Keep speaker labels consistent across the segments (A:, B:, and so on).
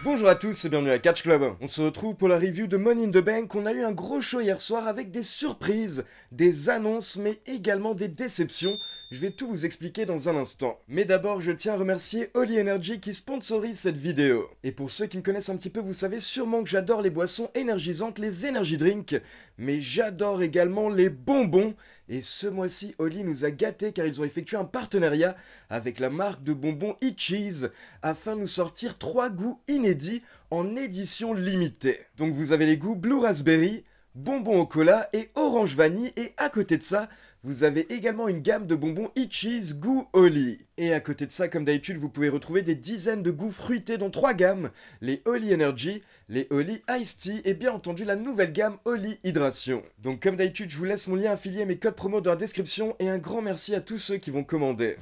A: Bonjour à tous et bienvenue à Catch Club. On se retrouve pour la review de Money in the Bank. On a eu un gros show hier soir avec des surprises, des annonces mais également des déceptions. Je vais tout vous expliquer dans un instant. Mais d'abord, je tiens à remercier Holy Energy qui sponsorise cette vidéo. Et pour ceux qui me connaissent un petit peu, vous savez sûrement que j'adore les boissons énergisantes, les energy drinks, mais j'adore également les bonbons. Et ce mois-ci, Holy nous a gâtés car ils ont effectué un partenariat avec la marque de bonbons Eat Cheese afin de nous sortir 3 goûts inédits en édition limitée. Donc vous avez les goûts Blue Raspberry, bonbons au cola et orange vanille, et à côté de ça, vous avez également une gamme de bonbons Eat Cheese goût Holy. Et à côté de ça, comme d'habitude, vous pouvez retrouver des dizaines de goûts fruités dans 3 gammes, les Holy Energy, les Holy Iced Tea et bien entendu la nouvelle gamme Holy Hydration. Donc comme d'habitude, je vous laisse mon lien affilié et mes codes promo dans la description, et un grand merci à tous ceux qui vont commander.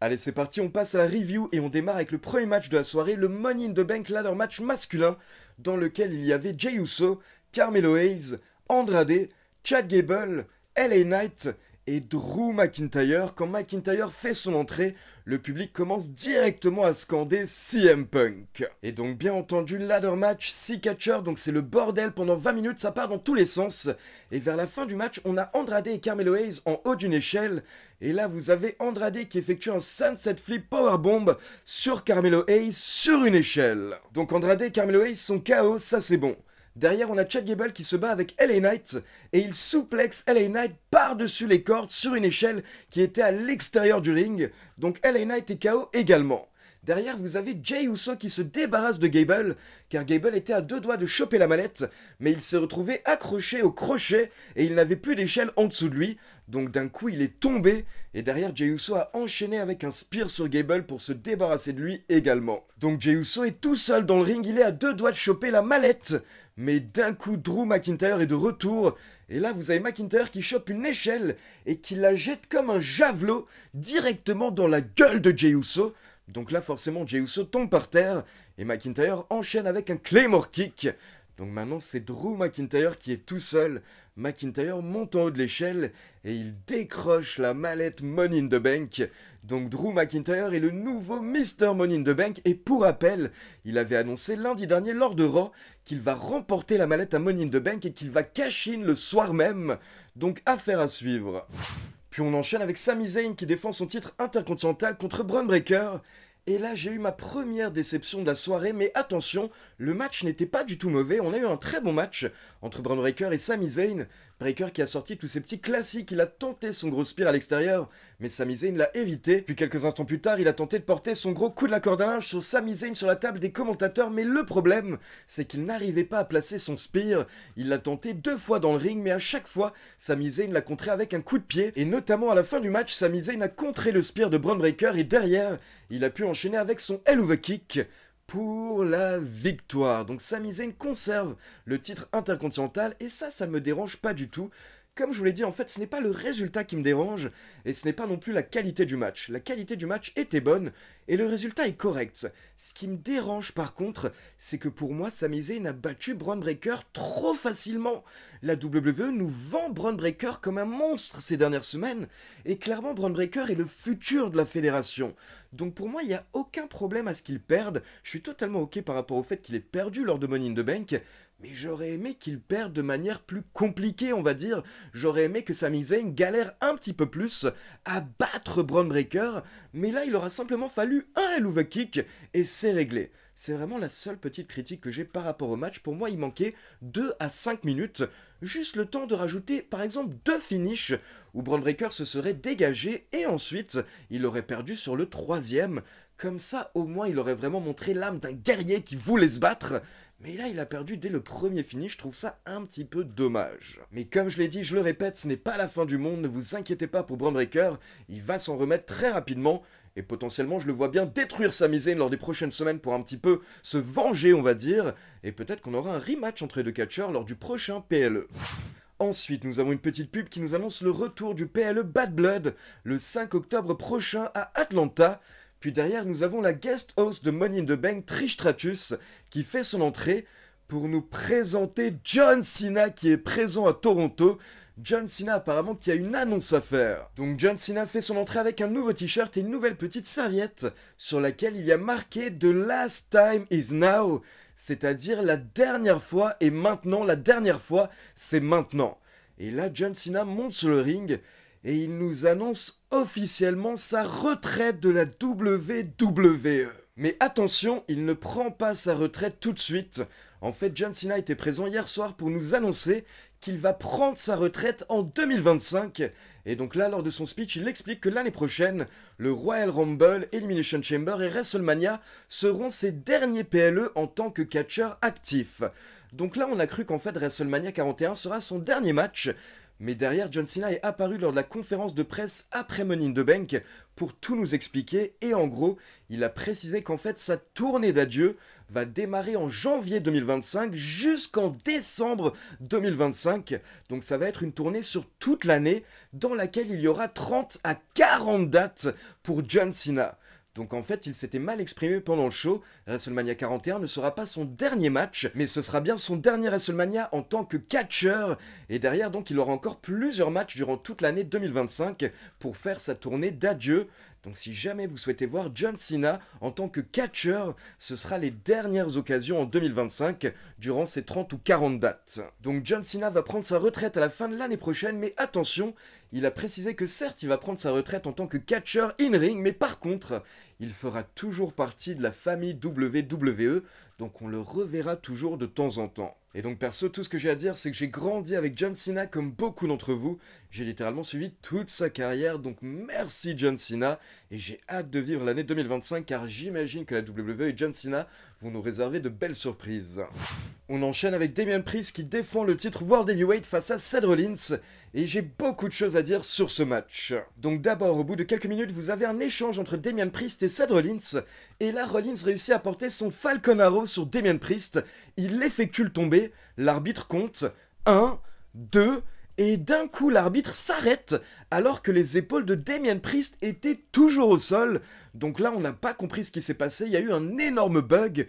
A: Allez, c'est parti, on passe à la review et on démarre avec le premier match de la soirée, le Money in the Bank Ladder Match masculin, dans lequel il y avait Jey Uso, Carmelo Hayes, Andrade, Chad Gable, LA Knight et Drew McIntyre. Quand McIntyre fait son entrée, le public commence directement à scander CM Punk. Et donc bien entendu, ladder match, 6 catcheurs, donc c'est le bordel pendant 20 minutes, ça part dans tous les sens. Et vers la fin du match, on a Andrade et Carmelo Hayes en haut d'une échelle. Et là, vous avez Andrade qui effectue un Sunset Flip Powerbomb sur Carmelo Hayes sur une échelle. Donc Andrade et Carmelo Hayes sont KO, ça c'est bon. Derrière, on a Chad Gable qui se bat avec LA Knight et il souplexe LA Knight par-dessus les cordes sur une échelle qui était à l'extérieur du ring. Donc LA Knight est KO également. Derrière, vous avez Jey Uso qui se débarrasse de Gable, car Gable était à 2 doigts de choper la mallette, mais il s'est retrouvé accroché au crochet et il n'avait plus d'échelle en dessous de lui. Donc d'un coup, il est tombé, et derrière, Jey Uso a enchaîné avec un spear sur Gable pour se débarrasser de lui également. Donc Jey Uso est tout seul dans le ring, il est à 2 doigts de choper la mallette. Mais d'un coup, Drew McIntyre est de retour. Et là, vous avez McIntyre qui chope une échelle et qui la jette comme un javelot directement dans la gueule de Jey Uso. Donc là, forcément, Jey Uso tombe par terre et McIntyre enchaîne avec un Claymore Kick. Donc maintenant, c'est Drew McIntyre qui est tout seul. McIntyre monte en haut de l'échelle et il décroche la mallette Money in the Bank. Donc Drew McIntyre est le nouveau Mr. Money in the Bank, et pour rappel, il avait annoncé lundi dernier lors de Raw qu'il va remporter la mallette à Money in the Bank et qu'il va cash in le soir même. Donc affaire à suivre. Puis on enchaîne avec Sami Zayn qui défend son titre intercontinental contre Bron Breakker. Et là, j'ai eu ma première déception de la soirée, mais attention, le match n'était pas du tout mauvais. On a eu un très bon match entre Bron Breakker et Sami Zayn. Breakker qui a sorti tous ses petits classiques, il a tenté son gros spear à l'extérieur, mais Sami Zayn l'a évité. Puis quelques instants plus tard, il a tenté de porter son gros coup de la corde à linge sur Sami Zayn sur la table des commentateurs, mais le problème, c'est qu'il n'arrivait pas à placer son spear. Il l'a tenté 2 fois dans le ring, mais à chaque fois, Sami Zayn l'a contré avec un coup de pied. Et notamment à la fin du match, Sami Zayn a contré le spear de Bron Breakker et derrière, il a pu enchaîner avec son Helluva Kick pour la victoire. Donc Sami Zayn conserve le titre intercontinental et ça me dérange pas du tout. Comme je vous l'ai dit, en fait, ce n'est pas le résultat qui me dérange et ce n'est pas non plus la qualité du match. La qualité du match était bonne et le résultat est correct. Ce qui me dérange par contre, c'est que pour moi, Sami Zayn a battu Bron Breakker trop facilement. La WWE nous vend Bron Breakker comme un monstre ces dernières semaines et clairement Bron Breakker est le futur de la fédération. Donc pour moi, il n'y a aucun problème à ce qu'il perde. Je suis totalement ok par rapport au fait qu'il ait perdu lors de Money in the Bank. Mais j'aurais aimé qu'il perde de manière plus compliquée, on va dire. J'aurais aimé que Sami Zayn galère un petit peu plus à battre Bron Breakker. Mais là, il aura simplement fallu un Helluva Kick et c'est réglé. C'est vraiment la seule petite critique que j'ai par rapport au match. Pour moi, il manquait 2 à 5 minutes. Juste le temps de rajouter, par exemple, 2 finishes où Bron Breakker se serait dégagé et ensuite, il aurait perdu sur le 3e. Comme ça, au moins, il aurait vraiment montré l'âme d'un guerrier qui voulait se battre. Mais là, il a perdu dès le premier finish, je trouve ça un petit peu dommage. Mais comme je l'ai dit, je le répète, ce n'est pas la fin du monde, ne vous inquiétez pas pour Bron Breakker, il va s'en remettre très rapidement, et potentiellement je le vois bien détruire Sami Zayn lors des prochaines semaines pour un petit peu se venger, on va dire, et peut-être qu'on aura un rematch entre les deux catcheurs lors du prochain PLE. Ensuite, nous avons une petite pub qui nous annonce le retour du PLE Bad Blood le 5 octobre prochain à Atlanta. Puis derrière, nous avons la guest host de Money in the Bank, Trish Stratus, qui fait son entrée pour nous présenter John Cena qui est présent à Toronto. John Cena apparemment qui a une annonce à faire. Donc John Cena fait son entrée avec un nouveau t-shirt et une nouvelle petite serviette sur laquelle il y a marqué The Last Time Is Now. c'est-à-dire la dernière fois et maintenant, la dernière fois, c'est maintenant. Et là, John Cena monte sur le ring et il nous annonce officiellement sa retraite de la WWE. Mais attention, il ne prend pas sa retraite tout de suite. En fait, John Cena était présent hier soir pour nous annoncer qu'il va prendre sa retraite en 2025. Et donc là, lors de son speech, il explique que l'année prochaine, le Royal Rumble, Elimination Chamber et WrestleMania seront ses derniers PLE en tant que catcheur actif. Donc là, on a cru qu'en fait WrestleMania 41 sera son dernier match. Mais derrière, John Cena est apparu lors de la conférence de presse après Money in the Bank pour tout nous expliquer. Et en gros, il a précisé qu'en fait, sa tournée d'adieu va démarrer en janvier 2025 jusqu'en décembre 2025. Donc ça va être une tournée sur toute l'année dans laquelle il y aura 30 à 40 dates pour John Cena. Donc en fait, il s'était mal exprimé pendant le show. WrestleMania 41 ne sera pas son dernier match, mais ce sera bien son dernier WrestleMania en tant que catcheur. Et derrière, donc, il aura encore plusieurs matchs durant toute l'année 2025 pour faire sa tournée d'adieu. Donc si jamais vous souhaitez voir John Cena en tant que catcheur, ce sera les dernières occasions en 2025 durant ces 30 ou 40 dates. Donc John Cena va prendre sa retraite à la fin de l'année prochaine, mais attention, il a précisé que certes il va prendre sa retraite en tant que catcheur in-ring, mais par contre, il fera toujours partie de la famille WWE, donc on le reverra toujours de temps en temps. Et donc perso, tout ce que j'ai à dire, c'est que j'ai grandi avec John Cena comme beaucoup d'entre vous. J'ai littéralement suivi toute sa carrière, donc merci John Cena. Et j'ai hâte de vivre l'année 2025 car j'imagine que la WWE et John Cena vont nous réserver de belles surprises. On enchaîne avec Damian Priest qui défend le titre World Heavyweight face à Seth Rollins. Et j'ai beaucoup de choses à dire sur ce match. Donc d'abord, au bout de quelques minutes, vous avez un échange entre Damian Priest et Seth Rollins. Et là, Rollins réussit à porter son Falcon Arrow sur Damian Priest. Il l'effectue le tomber. L'arbitre compte 1, 2... Et d'un coup, l'arbitre s'arrête alors que les épaules de Damian Priest étaient toujours au sol. Donc là, on n'a pas compris ce qui s'est passé. Il y a eu un énorme bug.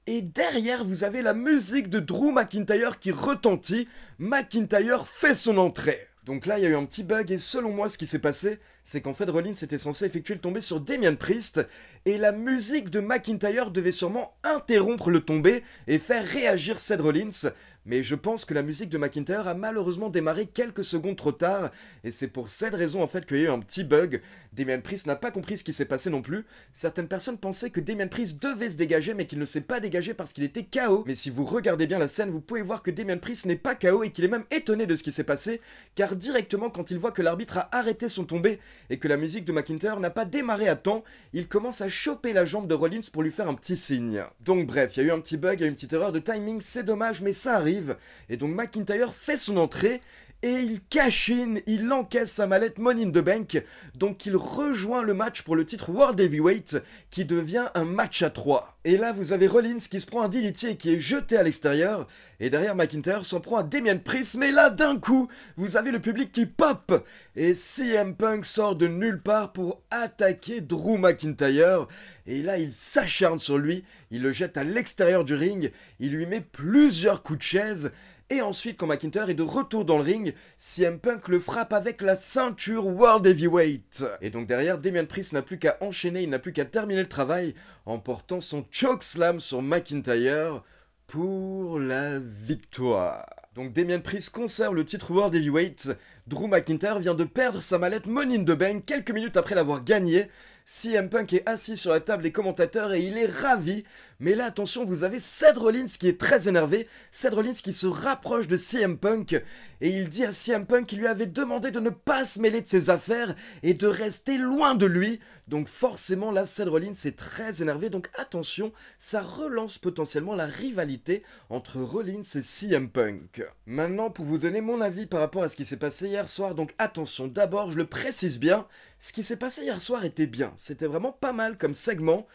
A: Et derrière, vous avez la musique de Drew McIntyre qui retentit. McIntyre fait son entrée. Donc là, il y a eu un petit bug et selon moi, ce qui s'est passé, c'est qu'en fait, Rollins était censé effectuer le tombé sur Damian Priest et la musique de McIntyre devait sûrement interrompre le tombé et faire réagir Seth Rollins. Mais je pense que la musique de McIntyre a malheureusement démarré quelques secondes trop tard et c'est pour cette raison en fait qu'il y a eu un petit bug. Damian Priest n'a pas compris ce qui s'est passé non plus. Certaines personnes pensaient que Damian Priest devait se dégager mais qu'il ne s'est pas dégagé parce qu'il était KO. Mais si vous regardez bien la scène, vous pouvez voir que Damian Priest n'est pas KO et qu'il est même étonné de ce qui s'est passé car directement quand il voit que l'arbitre a arrêté son tombé et que la musique de McIntyre n'a pas démarré à temps, il commence à choper la jambe de Rollins pour lui faire un petit signe. Donc bref, il y a eu un petit bug, il y a eu une petite erreur de timing, c'est dommage mais ça arrive. Et donc McIntyre fait son entrée et il cash in, il encaisse sa mallette Money in the Bank, donc il rejoint le match pour le titre World Heavyweight qui devient un match à 3. Et là vous avez Rollins qui se prend un DDT et qui est jeté à l'extérieur, et derrière McIntyre s'en prend à Damian Priest, mais là d'un coup vous avez le public qui pop, et CM Punk sort de nulle part pour attaquer Drew McIntyre, et là il s'acharne sur lui, il le jette à l'extérieur du ring, il lui met plusieurs coups de chaise, et ensuite, quand McIntyre est de retour dans le ring, CM Punk le frappe avec la ceinture World Heavyweight. Et donc derrière, Damian Priest n'a plus qu'à enchaîner, il n'a plus qu'à terminer le travail en portant son chokeslam sur McIntyre pour la victoire. Donc Damian Priest conserve le titre World Heavyweight. Drew McIntyre vient de perdre sa mallette Money in the Bank quelques minutes après l'avoir gagné. CM Punk est assis sur la table des commentateurs et il est ravi. Mais là, attention, vous avez Seth Rollins qui est très énervé. Seth Rollins qui se rapproche de CM Punk. Et il dit à CM Punk qu'il lui avait demandé de ne pas se mêler de ses affaires et de rester loin de lui. Donc forcément, là, Seth Rollins est très énervé. Donc attention, ça relance potentiellement la rivalité entre Rollins et CM Punk. Maintenant, pour vous donner mon avis par rapport à ce qui s'est passé hier soir. Donc attention, d'abord, je le précise bien. Ce qui s'est passé hier soir était bien. C'était vraiment pas mal comme segment.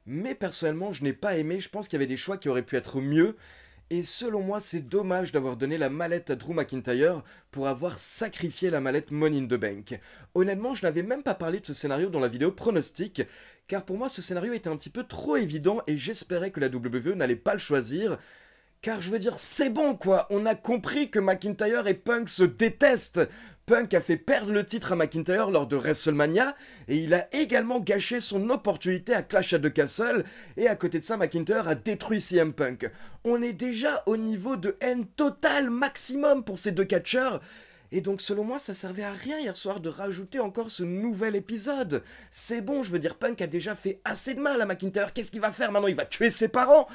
A: Mais personnellement, je n'ai pas aimé. Je pense qu'il y avait des choix qui auraient pu être mieux. Et selon moi, c'est dommage d'avoir donné la mallette à Drew McIntyre pour avoir sacrifié la mallette Money in the Bank. Honnêtement, je n'avais même pas parlé de ce scénario dans la vidéo pronostic, car pour moi, ce scénario était un petit peu trop évident et j'espérais que la WWE n'allait pas le choisir. Car je veux dire, c'est bon quoi, on a compris que McIntyre et Punk se détestent. Punk a fait perdre le titre à McIntyre lors de WrestleMania et il a également gâché son opportunité à Clash at the Castle et à côté de ça McIntyre a détruit CM Punk. On est déjà au niveau de haine totale maximum pour ces deux catcheurs. Et donc selon moi ça servait à rien hier soir de rajouter encore ce nouvel épisode. C'est bon, je veux dire, Punk a déjà fait assez de mal à McIntyre, qu'est-ce qu'il va faire maintenant? Il va tuer ses parents?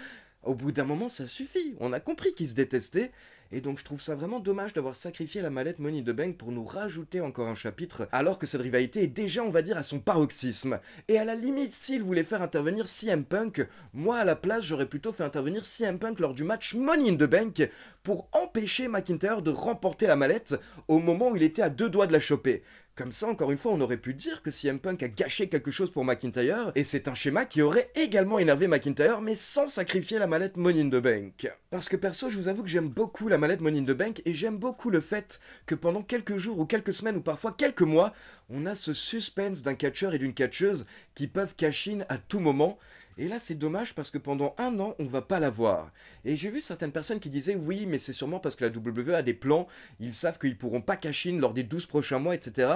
A: Au bout d'un moment ça suffit, on a compris qu'ils se détestaient. Et donc je trouve ça vraiment dommage d'avoir sacrifié la mallette Money in the Bank pour nous rajouter encore un chapitre, alors que cette rivalité est déjà, on va dire, à son paroxysme. Et à la limite, s'il voulait faire intervenir CM Punk, moi à la place j'aurais plutôt fait intervenir CM Punk lors du match Money in the Bank pour empêcher McIntyre de remporter la mallette au moment où il était à deux doigts de la choper. Comme ça, encore une fois, on aurait pu dire que CM Punk a gâché quelque chose pour McIntyre, et c'est un schéma qui aurait également énervé McIntyre, mais sans sacrifier la mallette Money in the Bank. Parce que perso, je vous avoue que j'aime beaucoup la mallette Money in the Bank, et j'aime beaucoup le fait que pendant quelques jours ou quelques semaines ou parfois quelques mois, on a ce suspense d'un catcheur et d'une catcheuse qui peuvent cash in à tout moment. Et là c'est dommage parce que pendant un an on va pas l'avoir. Et j'ai vu certaines personnes qui disaient oui mais c'est sûrement parce que la WWE a des plans, ils savent qu'ils pourront pas cash in lors des 12 prochains mois, etc.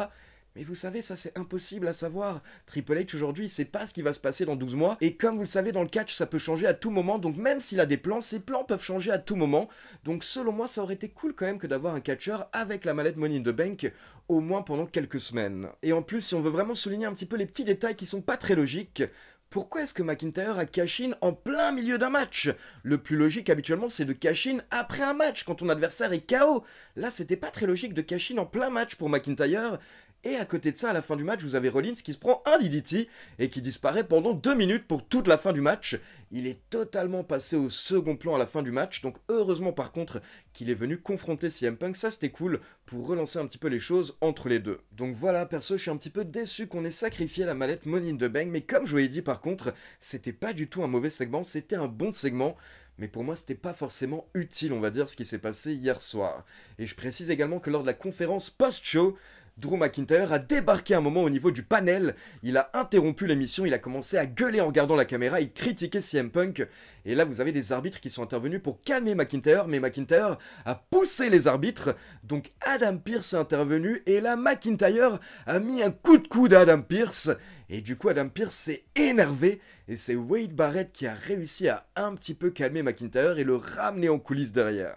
A: Mais vous savez, ça c'est impossible à savoir. Triple H aujourd'hui il sait pas ce qui va se passer dans 12 mois, et comme vous le savez dans le catch ça peut changer à tout moment, donc même s'il a des plans, ses plans peuvent changer à tout moment. Donc selon moi ça aurait été cool quand même que d'avoir un catcheur avec la mallette Money in the Bank, au moins pendant quelques semaines. Et en plus si on veut vraiment souligner un petit peu les petits détails qui sont pas très logiques, pourquoi est-ce que McIntyre a cash-in en plein milieu d'un match? Le plus logique habituellement c'est de cash-in après un match, quand ton adversaire est KO. Là c'était pas très logique de cash-in en plein match pour McIntyre. Et à côté de ça, à la fin du match, vous avez Rollins qui se prend un DDT et qui disparaît pendant 2 minutes pour toute la fin du match. Il est totalement passé au second plan à la fin du match, donc heureusement par contre qu'il est venu confronter CM Punk, ça c'était cool pour relancer un petit peu les choses entre les deux. Donc voilà, perso je suis un petit peu déçu qu'on ait sacrifié la mallette Money in the Bank, mais comme je vous l'ai dit par contre, c'était pas du tout un mauvais segment, c'était un bon segment. Mais pour moi, c'était pas forcément utile, on va dire, ce qui s'est passé hier soir. Et je précise également que lors de la conférence post-show, Drew McIntyre a débarqué un moment au niveau du panel, il a interrompu l'émission, il a commencé à gueuler en regardant la caméra, il critiquait CM Punk, et là vous avez des arbitres qui sont intervenus pour calmer McIntyre, mais McIntyre a poussé les arbitres, donc Adam Pearce est intervenu, et là McIntyre a mis un coup de coude à Adam Pearce, et du coup Adam Pearce s'est énervé, et c'est Wade Barrett qui a réussi à un petit peu calmer McIntyre et le ramener en coulisses derrière.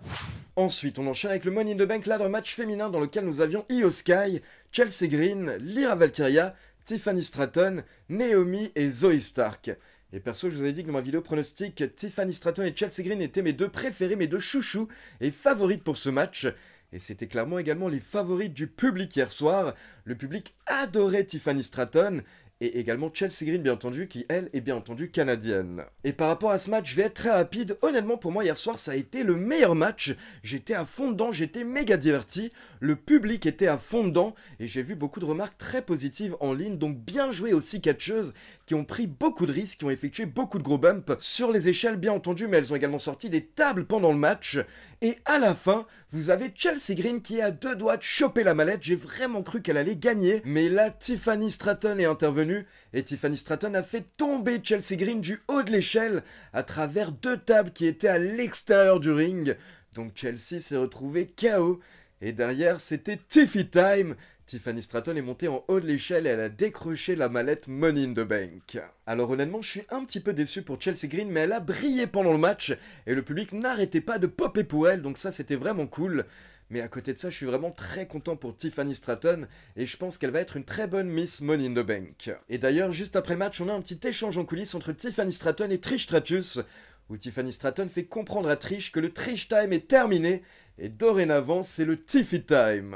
A: Ensuite, on enchaîne avec le Money in the Bank ladder match féminin dans lequel nous avions Io Sky, Chelsea Green, Lyra Valkyria, Tiffany Stratton, Naomi et Zoe Stark. Et perso, je vous avais dit que dans ma vidéo pronostic, Tiffany Stratton et Chelsea Green étaient mes deux préférés, mes deux chouchous et favorites pour ce match. Et c'était clairement également les favorites du public hier soir. Le public adorait Tiffany Stratton. Et également Chelsea Green, bien entendu, qui, elle, est bien entendu canadienne. Et par rapport à ce match, je vais être très rapide. Honnêtement, pour moi, hier soir, ça a été le meilleur match. J'étais à fond dedans, j'étais méga diverti. Le public était à fond dedans. Et j'ai vu beaucoup de remarques très positives en ligne. Donc, bien joué aux 6 catcheuses qui ont pris beaucoup de risques, qui ont effectué beaucoup de gros bumps sur les échelles, bien entendu. Mais elles ont également sorti des tables pendant le match. Et à la fin, vous avez Chelsea Green qui est à 2 doigts de choper la mallette. J'ai vraiment cru qu'elle allait gagner. Mais là, Tiffany Stratton est intervenue. Et Tiffany Stratton a fait tomber Chelsea Green du haut de l'échelle à travers 2 tables qui étaient à l'extérieur du ring. Donc Chelsea s'est retrouvée KO. Et derrière, c'était Tiffy Time. Tiffany Stratton est montée en haut de l'échelle et elle a décroché la mallette Money in the Bank. Alors honnêtement, je suis un petit peu déçu pour Chelsea Green, mais elle a brillé pendant le match et le public n'arrêtait pas de popper pour elle, donc ça c'était vraiment cool. Mais à côté de ça, je suis vraiment très content pour Tiffany Stratton et je pense qu'elle va être une très bonne Miss Money in the Bank. Et d'ailleurs, juste après le match, on a un petit échange en coulisses entre Tiffany Stratton et Trish Stratus, où Tiffany Stratton fait comprendre à Trish que le Trish Time est terminé et dorénavant, c'est le Tiffy Time.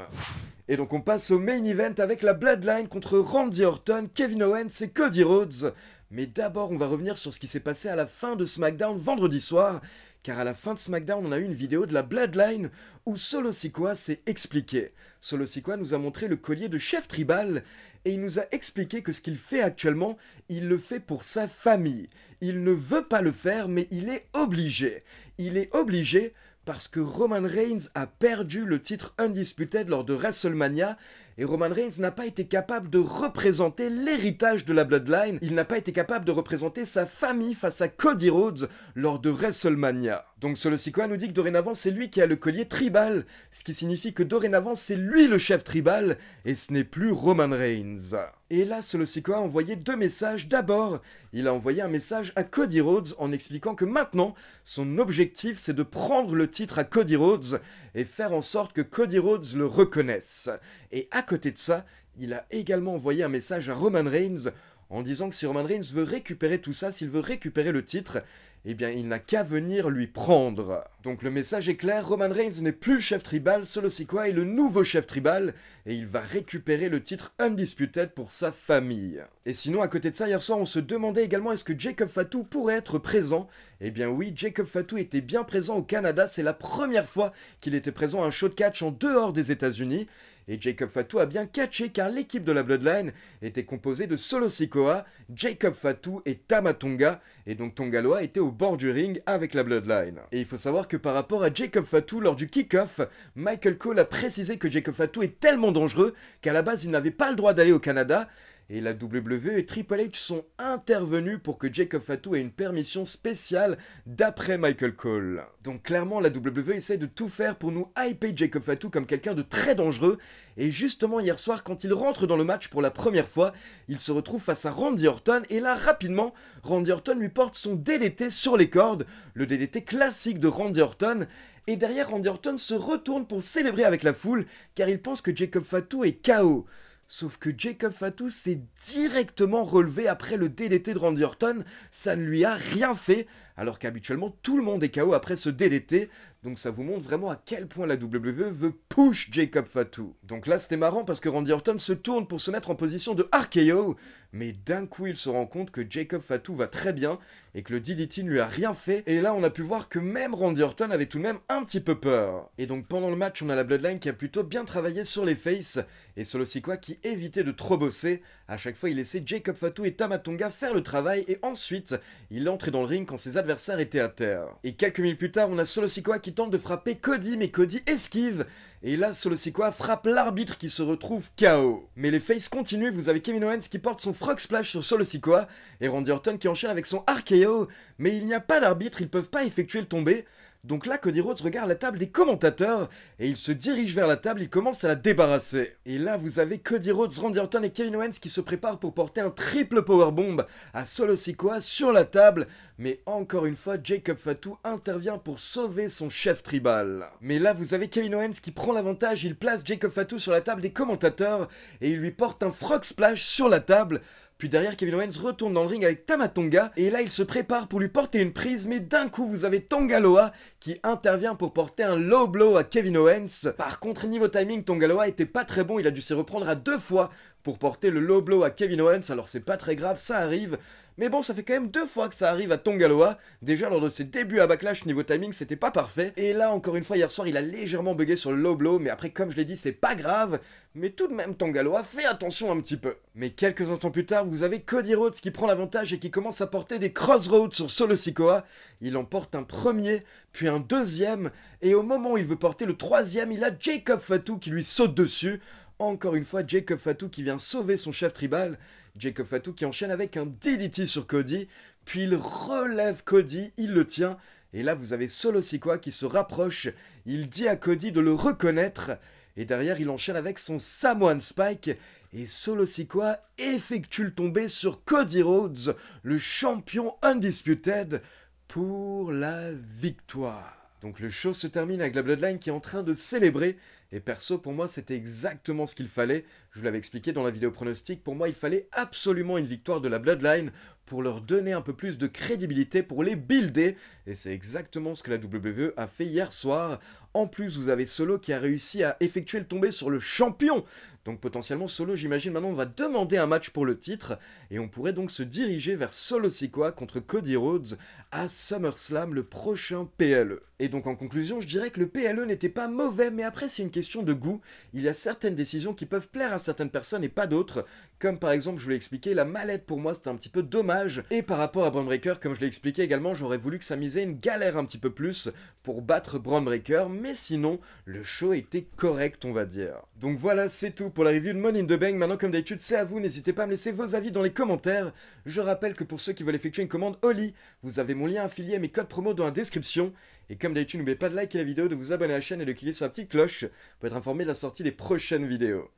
A: Et donc on passe au main event avec la Bloodline contre Randy Orton, Kevin Owens et Cody Rhodes. Mais d'abord, on va revenir sur ce qui s'est passé à la fin de SmackDown vendredi soir, car à la fin de SmackDown, on a eu une vidéo de la Bloodline où Solo Sikoa s'est expliqué. Solo Sikoa nous a montré le collier de chef tribal et il nous a expliqué que ce qu'il fait actuellement, il le fait pour sa famille. Il ne veut pas le faire, mais il est obligé. Il est obligé parce que Roman Reigns a perdu le titre Undisputed lors de WrestleMania et Roman Reigns n'a pas été capable de représenter l'héritage de la Bloodline, il n'a pas été capable de représenter sa famille face à Cody Rhodes lors de WrestleMania. Donc Solo Sikoa nous dit que dorénavant c'est lui qui a le collier tribal, ce qui signifie que dorénavant c'est lui le chef tribal, et ce n'est plus Roman Reigns. Et là, Solo Sikoa a envoyé 2 messages. D'abord, il a envoyé un message à Cody Rhodes en expliquant que maintenant, son objectif c'est de prendre le titre à Cody Rhodes et faire en sorte que Cody Rhodes le reconnaisse. Et à côté de ça, il a également envoyé un message à Roman Reigns en disant que si Roman Reigns veut récupérer tout ça, s'il veut récupérer le titre, eh bien il n'a qu'à venir lui prendre. Donc le message est clair, Roman Reigns n'est plus le chef tribal, Solo Sikoa est le nouveau chef tribal, et il va récupérer le titre Undisputed pour sa famille. Et sinon, à côté de ça, hier soir, on se demandait également est-ce que Jacob Fatu pourrait être présent. Eh bien oui, Jacob Fatu était bien présent au Canada, c'est la première fois qu'il était présent à un show de catch en dehors des États-Unis. Et Jacob Fatu a bien catché car l'équipe de la Bloodline était composée de Solo Sikoa, Jacob Fatu et Tama Tonga, et donc Tonga Loa était au bord du ring avec la Bloodline. Et il faut savoir que par rapport à Jacob Fatu, lors du kick-off, Michael Cole a précisé que Jacob Fatu est tellement dangereux qu'à la base il n'avait pas le droit d'aller au Canada, et la WWE et Triple H sont intervenus pour que Jacob Fatu ait une permission spéciale d'après Michael Cole. Donc clairement, la WWE essaie de tout faire pour nous hyper Jacob Fatu comme quelqu'un de très dangereux. Et justement, hier soir, quand il rentre dans le match pour la première fois, il se retrouve face à Randy Orton. Et là, rapidement, Randy Orton lui porte son DDT sur les cordes, le DDT classique de Randy Orton. Et derrière, Randy Orton se retourne pour célébrer avec la foule, car il pense que Jacob Fatu est KO. Sauf que Jacob Fatu s'est directement relevé après le DDT de Randy Orton, ça ne lui a rien fait, alors qu'habituellement tout le monde est KO après ce DDT, donc ça vous montre vraiment à quel point la WWE veut push Jacob Fatu. Donc là c'était marrant parce que Randy Orton se tourne pour se mettre en position de RKO, mais d'un coup il se rend compte que Jacob Fatu va très bien et que le DDT ne lui a rien fait, et là on a pu voir que même Randy Orton avait tout de même un petit peu peur. Et donc pendant le match on a la Bloodline qui a plutôt bien travaillé sur les faces, et Solo Sikoa qui évitait de trop bosser. À chaque fois il laissait Jacob Fatu et Tama Tonga faire le travail, et ensuite il entrait dans le ring quand ses adversaires étaient à terre. Et quelques minutes plus tard on a Solo Sikoa qui tente de frapper Cody, mais Cody esquive, et là Solo Sikoa frappe l'arbitre qui se retrouve KO. Mais les faces continuent, vous avez Kevin Owens qui porte son frog splash sur Solo Sikoa, et Randy Orton qui enchaîne avec son RKO, mais il n'y a pas d'arbitre, ils peuvent pas effectuer le tombé. Donc là, Cody Rhodes regarde la table des commentateurs et il se dirige vers la table, il commence à la débarrasser. Et là, vous avez Cody Rhodes, Randy Orton et Kevin Owens qui se préparent pour porter un triple powerbomb à Solo Sikoa sur la table. Mais encore une fois, Jacob Fatu intervient pour sauver son chef tribal. Mais là, vous avez Kevin Owens qui prend l'avantage, il place Jacob Fatu sur la table des commentateurs et il lui porte un frog splash sur la table. Puis derrière, Kevin Owens retourne dans le ring avec Tama Tonga, et là il se prépare pour lui porter une prise, mais d'un coup vous avez Tonga Loa qui intervient pour porter un low blow à Kevin Owens. Par contre, niveau timing, Tonga Loa était pas très bon, il a dû s'y reprendre à 2 fois pour porter le low blow à Kevin Owens, alors c'est pas très grave, ça arrive. Mais bon, ça fait quand même 2 fois que ça arrive à Tonga Loa. Déjà, lors de ses débuts à Backlash, niveau timing, c'était pas parfait. Et là, encore une fois, hier soir, il a légèrement bugué sur le low blow. Mais après, comme je l'ai dit, c'est pas grave. Mais tout de même, Tonga Loa, fais attention un petit peu. Mais quelques instants plus tard, vous avez Cody Rhodes qui prend l'avantage et qui commence à porter des crossroads sur Solo Sikoa. Il en porte un premier, puis un deuxième. Et au moment où il veut porter le troisième, il a Jacob Fatu qui lui saute dessus. Encore une fois, Jacob Fatu qui vient sauver son chef tribal. Jacob Fatu qui enchaîne avec un DDT sur Cody, puis il relève Cody, il le tient, et là vous avez Solo Sikoa qui se rapproche, il dit à Cody de le reconnaître, et derrière il enchaîne avec son Samoan Spike, et Solo Sikoa effectue le tombé sur Cody Rhodes, le champion Undisputed, pour la victoire. Donc le show se termine avec la Bloodline qui est en train de célébrer, et perso pour moi c'était exactement ce qu'il fallait. Je vous l'avais expliqué dans la vidéo pronostic, pour moi il fallait absolument une victoire de la Bloodline pour leur donner un peu plus de crédibilité, pour les builder, et c'est exactement ce que la WWE a fait hier soir. En plus vous avez Solo qui a réussi à effectuer le tombé sur le champion, donc potentiellement Solo, j'imagine maintenant on va demander un match pour le titre, et on pourrait donc se diriger vers Solo Sikoa contre Cody Rhodes à SummerSlam, le prochain PLE. Et donc en conclusion, je dirais que le PLE n'était pas mauvais, mais après c'est une question de goût. Il y a certaines décisions qui peuvent plaire à certaines personnes et pas d'autres. Comme par exemple, je vous l'ai expliqué, la mallette pour moi c'était un petit peu dommage. Et par rapport à Braun Breaker, comme je l'ai expliqué également, j'aurais voulu que ça misait une galère un petit peu plus pour battre Braun Breaker. Mais sinon, le show était correct, on va dire. Donc voilà, c'est tout pour la review de Money in the Bank. Maintenant, comme d'habitude, c'est à vous. N'hésitez pas à me laisser vos avis dans les commentaires. Je rappelle que pour ceux qui veulent effectuer une commande Oli, vous avez mon lien affilié à mes codes promo dans la description. Et comme d'habitude, n'oubliez pas de liker la vidéo, de vous abonner à la chaîne et de cliquer sur la petite cloche pour être informé de la sortie des prochaines vidéos.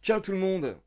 A: Ciao tout le monde!